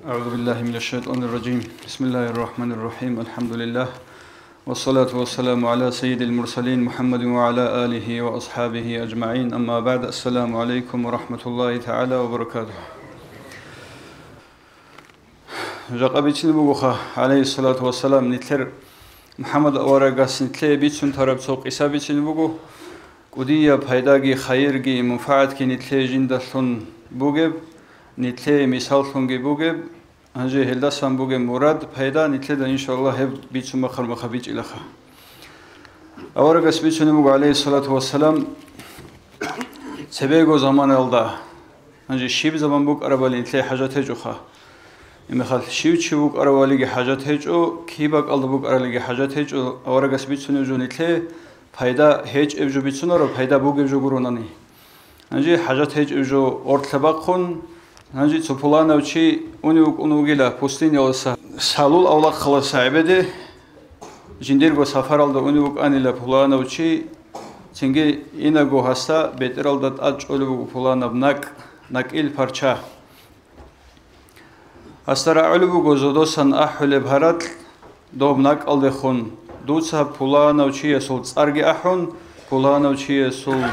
أعوذ بالله من الشيطان الرجيم بسم الله الرحمن الرحيم الحمد لله والصلاة والسلام على سيد المرسلين محمد وعلى آله وأصحابه أجمعين أما بعد السلام عليكم ورحمة الله تعالى وبركاته جاقبيتين بوخا عليه الصلاة والسلام نتلر محمد أورغاس نتلي بيتسون تراب سوق إسابيتين بوغو قدية بايداغي خيرغي منفعتكي نتلي جندسون بوغب نتلي مثالخونغي بوغب هنجي هلداسان بوغب مراد بايدا نتلي إن شاء الله هب بيتسون مخر مخبيج إلخا أورغاس بيتسون بوغو عليه الصلاة والسلام سبيغو زمان الدا هنجي شيب زمان بوغ أربالي نتلي حاجات هجوخا إمخال شيوتشي بوغ أربالي حاجات هجو كيباك ألدا بوغ أربالي حاجات هجو أورغاس بيتسون جو نتلي بايدا هج إبجو بيتسون رو بايدا بوغ إبجو غروناني هنجي حاجات هج إبجو أورتلباقون هنجي تسوبولانا وشي أونيوك أونوغيلا بوستين يولسا سالول أولاق خلاصا عبده جنديرغو سفر ألدا أونيوك أنيلا بولانا وشي تنجي إناغو هستا بيتر ألدا تأج أولوغو بولانا بناك إل پارچا هسترا أولوغو زودوسان أحول بهارات دوبناك ألدا خون دوتسا بولانا وشي يسول تسارغي أحون بولانا وشي يسول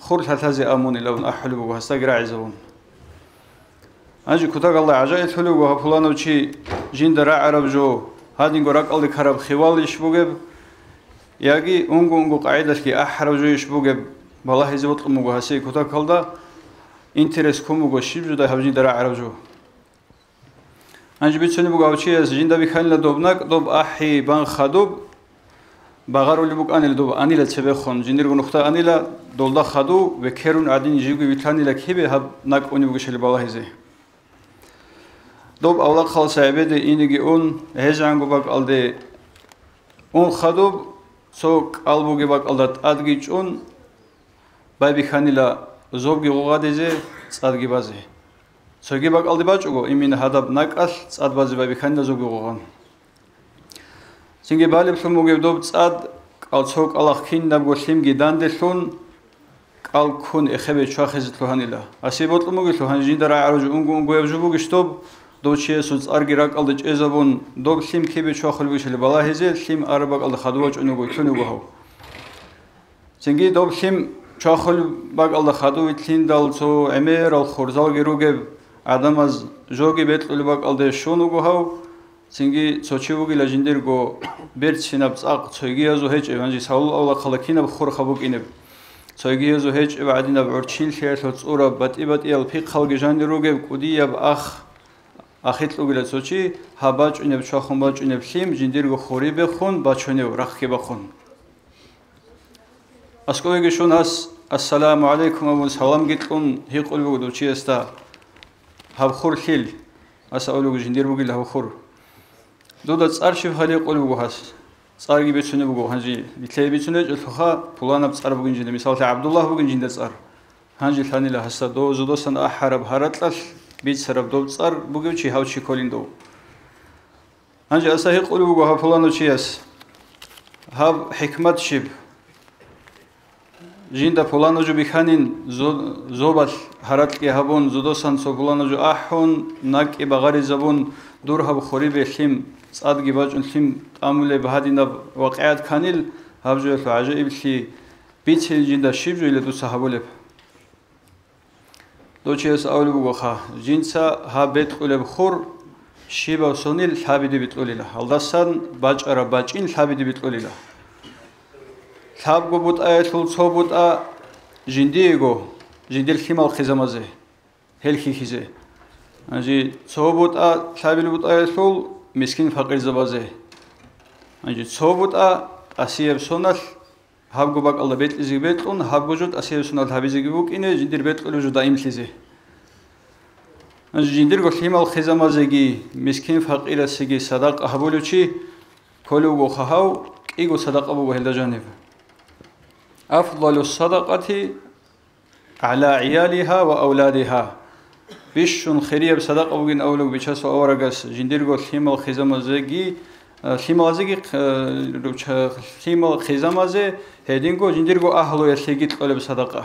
خور ثلاثة أمون لون أحلو وهستا قراعي زون أجي كتاق الله عجائل حلو وهفلانو چي جين درع عرب جو هادين قراق الله كرب خوال يشبوغب ياقي أنغو قاعدة كي أحرب جو يشبوغب بالله يزبط قمو هسي كتاق الله انترس كمو شيب جو دا هبجين درع عرب جو أنجي بيتسوني بوغاو چي از جين دا بيخاني لدوبناك دوب أحي بان خادوب باغارو لبوك أنيل دوب أنيل تسبخون جنديرغو نختا أنيل دولدا خادو وكيرون عدين جيغو بيتاني لكيبه هب ناك أوني بوغشالي بالله يزي دوب أولاق خالص عبده إنيغي أون هجانغو باق ألده أون خادوب سوك ألبوغي باق ألده تأدغيج أون باي بيخاني لا زوبغي غوغاد يزي تأدغي بازي سوكي باق ألده باجوغو إمين هاداب ناك أل تأد بازي باي بيخاني لا زوبغي غوغان سنجي بالي بسموغي دوب تأد قال سوك الله كين نبغو سلمغي داندلون قال كون إخبة شاخزت لهاني لا أسيبوت لموغي لهان جين درا عرج أنغو يبجبوغي شتوب دو چه سوز أرجع راك ألدج إزابون دوب سلم كيبة شاخل بيش اللي بالله هزيل سلم أربعة ألد خدوج أنغو يتونغو هاو سنجي دوب سلم شاخل باق ألد خدوج تلين دال سو عمير الخرزال جروجب عدم از جوجي بيت اللي باق ألد شونغو هاو سنجي سوتشيوغي لجنديرغو بيرت سيناب تاق تسويغي ازو هيج ايفانجي ساول اولا خلكينا بخور خبوك انب تسويغي ازو هيج بعدين بعرچيل خيرت صوره بات ال في خلق جانديروغ قودي اخ اخيت لوغلا سوچي هاباچ انب شاخون باچ انب سيم جنديرغو خوري بخون باچوني رخي بخون اسكويغي شوناس السلام عليكم ابو سلام گيتون هيقولو دوچي استا هاب خور خيل اسالوغ جنديرغو له خور دودا царшив хали ყოლუგო ჰას царგი ბეცუნე ბუგო ჰანჯი ლითლე ბეცუნე ჭოხა ფულანა цар ბუგინჯი მისალ აბდულლაჰ ბუგინჯი და цар ჰანჯი ლანილა ჰასა დო ზუდოსან აჰარაბ ჰარატლას ბიცრაბ დო цар ბუგევჩი ჰავჩი კოლინდო ჰანჯი ასაჰი ყოლუგო ჰა ფულანო ჩიას ჰავ ჰიკმათ შიბ جين دا فلانو جو بيخانين زوبال هراتكي هبون زودوسان سو فلانو جو احون ناك بغاري زبون دور هب خوري بخيم صادقي باجون خيم تعامل بهادينا واقعات كانيل هبجو عجائب لي بيتل جين دا شيب جو لدو صحابولب دوچيس اول بوخا جينسا هابت قلب خور شيبا سونيل حابدي بتقوليلا الدسان باجرا باجين حابدي بتقوليلا ثابغو بوت ايتول صوبوت جنديغو جنديل خيمال خزمازه هلخي خيزه انجي صوبوت ثابل بوت ايتول مسكين فقير زبازه انجي صوبوت اسيب سونال هابغو باق الله بيت زيبتون هابغو جوت اسيب سونال هابيزيغي بوك اني جندير بيت قلوجو دايم خيزه انجي جنديرغو خيمال خزمازهگي مسكين فقير اسيغي صدق احبولوچي كولوغو خاو ايغو صدقه بو هلدا جانب أفضل الصدقة على عيالها وأولادها بيشون خيرية بصدقة وجن أولو بيشاسو أورجس جنديرغو خيمال خزمازجي خيمالزجي خيمال خزمازه هدينغو جنديرغو أهلو يسلجيت قلب صدقة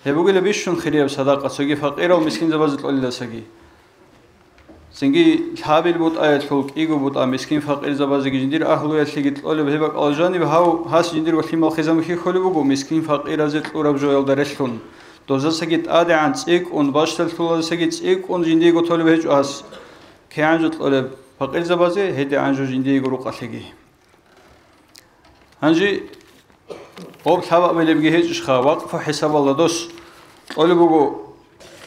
هبوغي لبيشون خيريب صدقة سوغي فقيرة ومسكين زبازت الله ساقي سنجي حابل بوت آيات فولك إيغو بوت مسكين فقير زبازي جندير أهلو يتلقيت الأولي بهبك الجاني بهاو هاس جندير وخيم الخزام خي خولي بوغو مسكين فقير زيت الأوراب جويل دارشلون دوزا ساقيت آدي عن تسيك ون باشتل طولا ساقيت تسيك ون جنديغو طولي بهجو هاس كي عنجو الأولي فقير زبازي هيدي عنجو جنديغو روق أتلقي هنجي قوب حبا بلي بغي هيج خا وقف حساب الله دوس قولي بوغو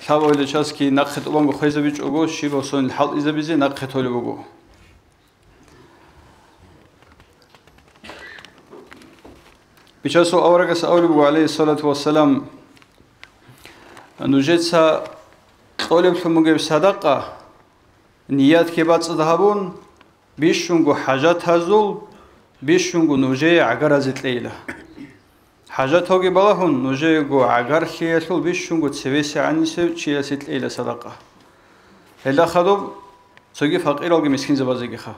حبا بلي چاسكي نقخت اوبانگو خويزا بيچ اوغو شيبا سون الحل إذا بيزي نقخت قولي بوغو بيچاسو أورغس أولي بوغو عليه الصلاة والسلام نوجيتسا قولي بلوموغي بصدقة نيات كبات صدهابون بيشونغو حاجات هزول بيشونغو نوجي عقار زيت ليلة حاجات هوغي بلاهون نوجيغو عقار خيالول بيشونغو تسويسي عنيسو چيا زيت ليلة صدقة هلا خدوب سوغي فقير الغي مسكين زبازيغي خا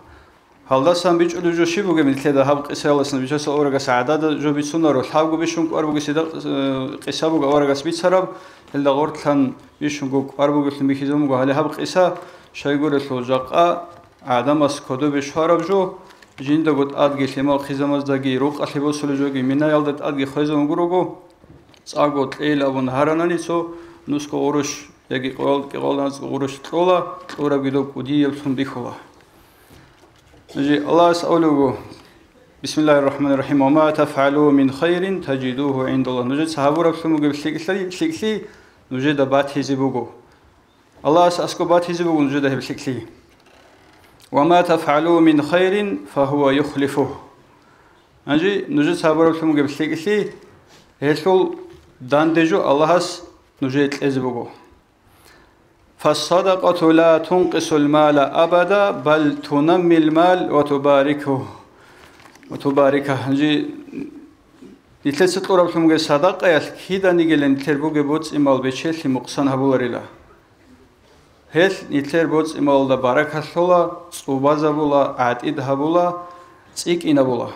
هالدا سان بيچ اولوجو شيبوغي ملتدا هاب قسالسن بيچاس اورغا سعداد جو بيسونارو حاغو بيشونغو اربوغي سيدا قسابوغا اورغاس بيصراب هلا غورتلان بيشونغو اربوغي ميخيزومغو هلا هاب قسا شايغورسو جاقا آدماس کدو بشهارب جو جینده بود آدگی شما خیزماز داگی روق آخیبو سولجوگی مینایالدت آدگی خیزم گروگو ساگوت ایل آبون هرانانی سو نسکو اورش یکی قولانس اورش ترولا اورا بیدو کودی یلتون بیخولا نجی الله سألوگو بسم الله الرحمن الرحيم وما تفعلوا من خير تجدوه عند الله نجد صحابو ربسلمو قبل شكلي نجد بات هزبوگو الله سأسكو بات هزبوگو نجد هب شكلي وما تفعلوا من خير فهو يخلفه أنجي نجد صحابة رسولم قبل شكلي هسول داندجو الله نجد الأزبوغو فالصدقة لا تنقص المال أبدا بل تنمي المال وتباركه أنجي نتلسط رسولم قبل صدقة يالكيدا نيجلن تربوغي بوتس إمال بيشيل مقصان هبولاريلا هل نتلر بوتس إمال دا بارك هسولا صوبازا بولا عتيد هبولا تسيك إنا بولا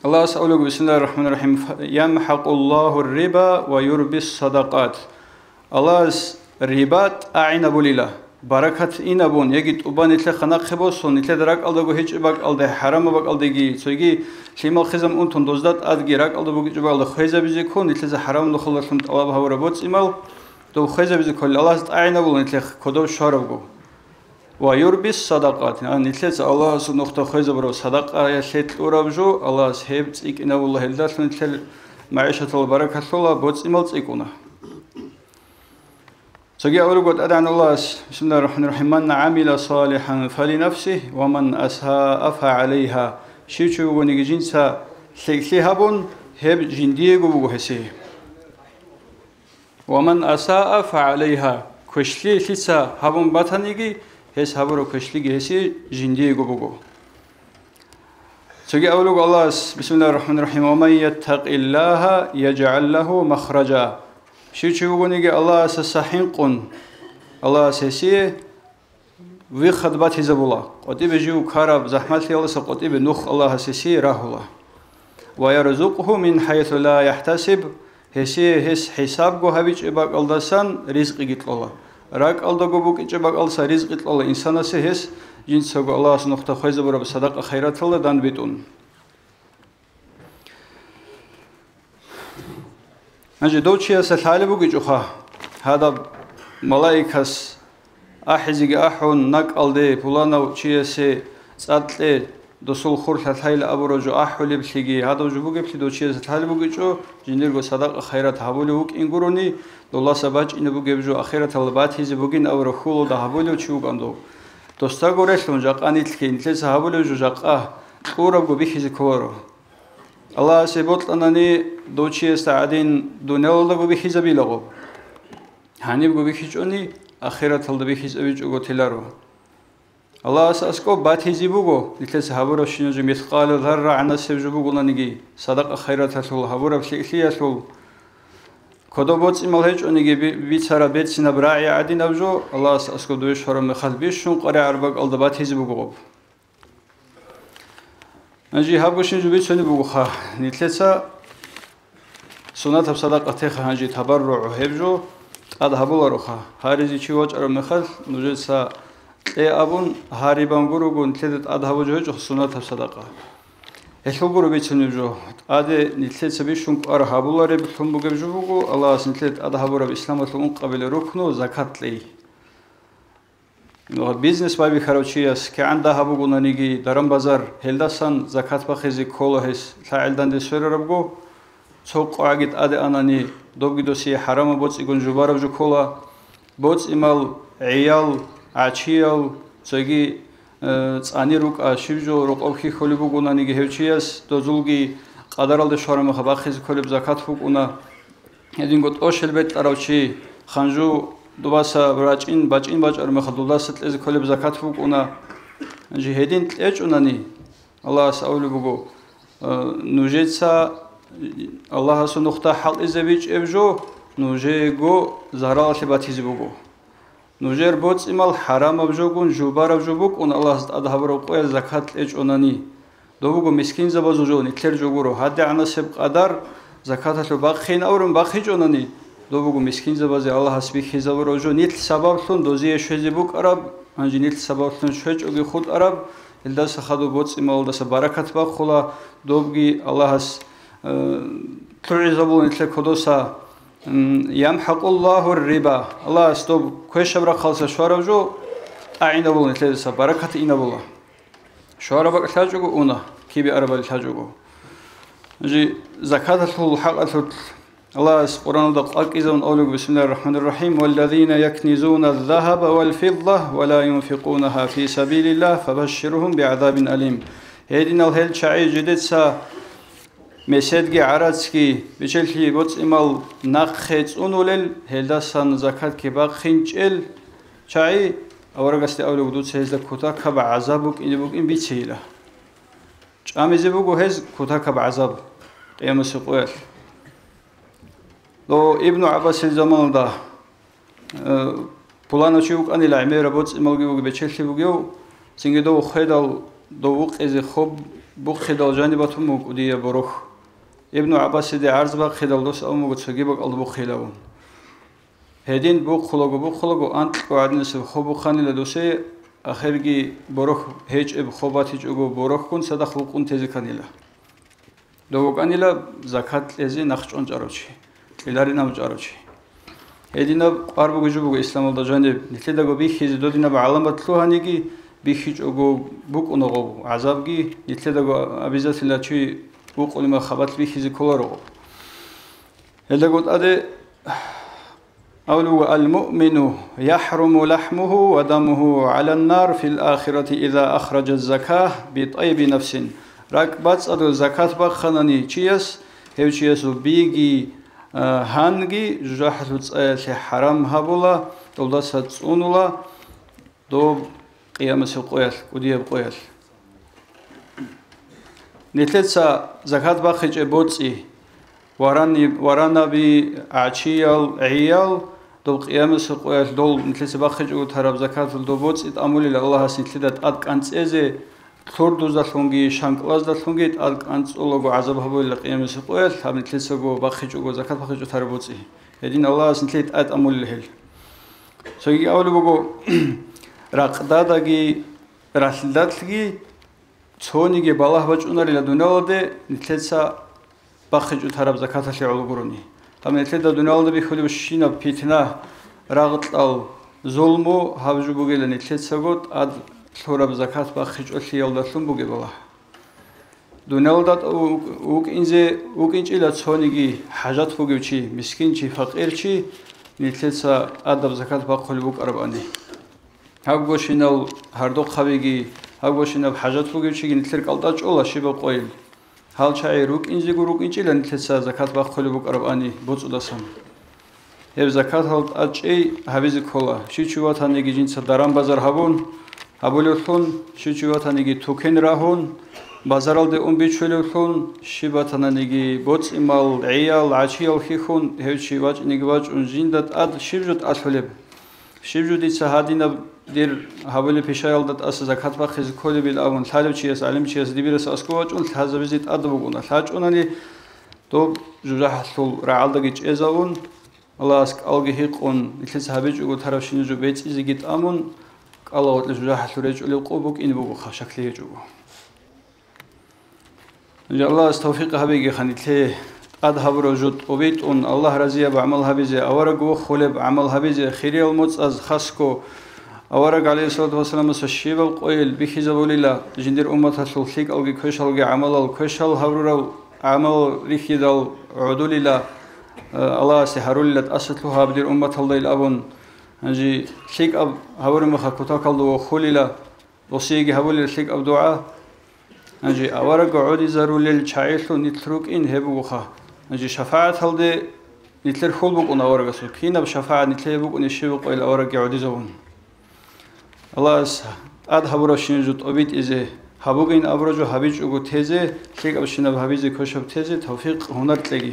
الله سألوك بسم الله الرحمن الرحيم يمحق الله الربا ويربي الصدقات الله ربات أعين بوليلا بركة إنا بون يجد أبان نتلر خناق خبوسون نتلر دراك ألدغو هيج إباك ألده حرام إباك ألدغي سويجي شيمال خزم أنتون دوزدات أدغي راك ألدغو هيج إباك ألده خيزة بيزيكون نتلر حرام نخلصون الله بهورا بوتس إمال دو خيزة بيزيكون الله أعين بول نتلر كدو شاربغو ويربي الصدقات يعني نتلت الله سنخت خيزة برو صدقة يشيت أورابجو الله سهبت إك إنه والله الدرس نتل معيشة البركة الله بوتس إمالت إكونا سجى أولوجت أدعى الله بسم الله الرحمن الرحيم من عمل صالحا فلنفسه ومن أساء فعليها شيء ونيجينسا سيهابون هب جنديجو بوهسي ومن أساء فعليها كشلي لسا هابون باتنيجي هس هابرو كشلي هسي جنديجو بوجو سجى أولوج الله بسم الله الرحمن الرحيم ومن يتق الله يجعل له مخرجا شيء ونيجي الله سسحين الله سيسي في خدمات هزبولا قطيب جيو كارب زحمات الله سقطيب نخ الله سيسي راهولا ويرزقه من حيث لا يحتسب هسي هس حساب جو هبيج إباق الدسان رزق جت الله راك الله جو بوك إباق الله رزق جت الله إنسان سهس جنس الله سنخت خيز برا بصدق خيرات الله دان بيتون أنجي دوتشي أسالي بوجي جوخا هذا ملايكس أحزق أحون نك ألدي بولانا وتشيسي سأتلي دسول خور ثلاثة أبرجو أحولي بتلقي هذا وجبوجي بتلي دوتشي أسالي بوجي جو جنديرجو صدق خيرات هبولي وك إنغوروني دولا سباج إن بوجي بجو أخيرات البات هزي بوجين أو رخول ده هبولي وتشوق عنده دوستاغورش لونجاق أني تلقي نتلس هبولي وجو جاق كورا جو بيخزي كورو الله سيبوت أنني دوتشي استعدين دونيل لغو بيخيز بيلغو هاني بغو بيخيجوني آخرت هل بيخيز أبيجو تلارو الله أساسكو باتيزي بغو نتلس هابورو شنوجو مثقال ذرة عنا سيبجو بغو لنجي صدق آخرت هل هابورو بشيخلية هل كدو بوتس إمالهج أنيجي بيتسارا بيتسينا براعي عادي نبجو الله أساسكو دويش هرم مخال بيشون قريع عرباق ألد باتيزي بغو أنجي هابوشين جبيت سوني بوخا نتلسا سنت صدقه خانجي تبرع هبجو اد هبولروخا هاريزي چيوچر مخل نوجسا اي ابون هاري بانگورو تلت اد هبوجو سنت صدقه ეხლგურო ვიცნებო ადე ნიცეცები შუნყარ ჰაბულარები თუმბუგებჯუგუ ალას ნიცეთ ადჰაბურაბ ისლამათლუნ ყაბილე რუქნო ზაკატლი ნო ბიზნეს ვაიბი ხაროჩიას კი ანდა ჰაბუგუნანიგი დარამ ბაზარ ჰელდასან ზაკატ ბახეზი კოლოჰეს საელდან დესვერერებგო ცოყაგით ადე ანანი დობგიდოსი ჰარამა ბოწი გუნჯუბარაბჯუ კოლა ბოწ იმალ ეიალ აჩიალ ზოგი წანი რუკა შივჯო როყოვხი ხოლიბუგუნანი გეჰჩიას დოზულგი ყადარალდე შორამა ხაბახიზ ხოლიბ ზაკათ ფუკუნა ედინგო ტოშელბეთ ტარავჩი ხანჯუ დუბასა ბრაჭინ ბაჭინ ბაჭარ მეხადულდას ტლეზი ხოლიბ ზაკათ ფუკუნა ჟი ჰედინ ტლეჭუნანი ალას აულიბუგო ნუჟეცა ალლაჰას ნუხტა ჰალიზევიჭ ევჯო ნუჟეგო ზარალში ბათიზიბუგო نوجر بوت إمال حرام أبجوجون جوبار أبجوبوك أن الله أدهبرو قوي زكاة لأجوناني دوبوجو مسكين زبازوجون يتلر جوجورو هذا عنا سب قدر زكاة لباخين أورم باخي جوناني دوبوجو مسكين زبازي الله حسبي خزابرو جو نيت سبب ثون دوزي شوزيبوك أرب أنجي نيت سبب ثون شوج أوجي خود أرب إلدا سخدو بوت إمال دس بركة باخلا دوبجي الله حس تريزابون يتلر كدوسا يمحق الله الربا الله استوب كويش برا خالص شوارب جو أعين أبوه نتلذ بركة إن أبوه شوارب الحاجو أونا كيبي أرب الحاجو جي زكاة الحق الله القرآن دقائق إذا أولوك بسم الله الرحمن الرحيم والذين يكنزون الذهب والفضة ولا ينفقونها في سبيل الله فبشرهم بعذاب أليم هيدنا الهل شعي جديد سا меседги аратски бичелхи боц имал наххец унулел хелдасан закат ки бахинчел чай аваргасти авлу дуц хезда кута каба азабук инбук ин бичила чамезебугу хез кута каба азаб қиямасы қоял ло ибн аббас заманда пуланочи укани лаймера боц ималги буг бичелхи бугю сингедо хедал довуқ эзе хоб бук хедал жанибатум мукудия борох ابن عباس دي عرض باق خدالوس او مغتسوگی باق البو خیلاون هدین بو خلوگو انت قعدنس خوبو خانی لدوسه اخرگی بروخ هیچ اب خوبات هیچ اوگو بروخ کن صدق خلقون تیزی کنیلا دوگو کنیلا زکات لزی نخچون جاروچی الاری نام جاروچی هدین قربو گجو بگو اسلام الدا جانب نتلیدگو بیخیزی دو دینا با علامت لوهانیگی بیخیج اوگو بوک اونگو عذابگی نتلیدگو عبیزت الله چی وقول ما خبط به خیز کلارو. هلا قلت أده أولو المؤمن يحرم لحمه ودمه على النار في الآخرة إذا أخرج الزكاة بطيب نفس. ركبت أدو زكاة بخناني تياس هو تياس بيجي هانجي جحت حرام هبولا دولا ستونولا دو قيام سقويل ودياب قويل. نتلتسا زكاة باخج بوتسي وراني بي عشيال عيال دول قيام سقويل دول نتلتسا باخج وتهرب زكاة دول بوتسي تأمولي لله سنتلت أدك أنت إزي ثوردو زلونجي شانكلاز زلونجي أدك أنت أولو عذاب هبول لقيام سقويل هم نتلتسا باخج زكاة باخج وتهرب بوتسي هدين الله سنتلت أد أمولي لهل سوي أولو بقو رقداداجي راسلداتلجي ცონიგი ბალაჰბაჭუნარი ლადუნალდე ნიტლეცა ბახიჭუ თარაბ ზაკათალი ოლგურუნი თამ ნიტლედა დუნალდე ბიხული შინა ფითნა რაღტალ ზულმუ ჰავჯუბუგელა ნიტლეცაგოთ ად თორაბ ზაკათ ბახიჭუ ხიალდასუნ ბუგებალა დუნალდატ უკინჭილა ცონიგი ჰაჟათ ბუგევჩი მისკინჩი ფაყირჩი ნიტლეცა ადაბ ზაკათ ბახული ბუკარბანი ჰავგოშინალ ჰარდო ხავიგი هاوشينا بحاجات فوقيشي نتلرك الداج أولا شبه قويل هال شاي روك إنجي روك إنجي لأن تلسا زكاة باخولي بوك أرباني بوتس ودسم هب زكاة هالت أجي هبيزي كولا شي چوات هنگي جنسا درام بازار هبون هبوليوثون شي چوات هنگي توكين راهون بازار الدي بيچوليوثون شبات هنگي بوتس إمال عيال عشيال خيخون هب شي واج نگي واج جندت أد شبجوت أسوليب شبجودي سهادينا دير هابولي بيشايلدت أس زكاة باخز كولي بالأون ثالب شيء سالم شيء دبيرس أسكوج ون ثازبزيت أدبونا ثاج أنني تو جوجحلو رعالداگيچ ازاون الله اسك هيقون إتلس هابيجو ترافشين جو بيت إزيجيت أمون الله جوجحلو رجولي قوبك إن بوجو خشكلي جو الله استوفيق هابيجي خانيتلي أذهب رجوت أبيت أن الله رضي بعمل هابيزي أورجو خلب عمل هابيزي خيري الموت از خسكو أورج عليه الصلاة والسلام سشيب القويل بخيزبوليلا جندير أمة السلطيك أو كشل عمل الكشل هورو عمل ريخيدال عدوليلا الله سهرولت أصلها بدير أمة الله الأبون هنجي شيك أب هور مخا كتاكل دو خليلا وسيجي هول شيك أب دعاء هنجي أورج عودي زرول الشعيلو نترك إن هبوخا هنجي شفاعة هالدي نتلر خلبك أن أورج سكينة بشفاعة نتلبك أن الشبك إلى أورج عودي زون الله أذهب رشين جت أبيت إزه هبوجين أبرجو هبيج أقول تيزه شيك أبشنا بهبيزه كشف تيزه توفيق هنر تلاقي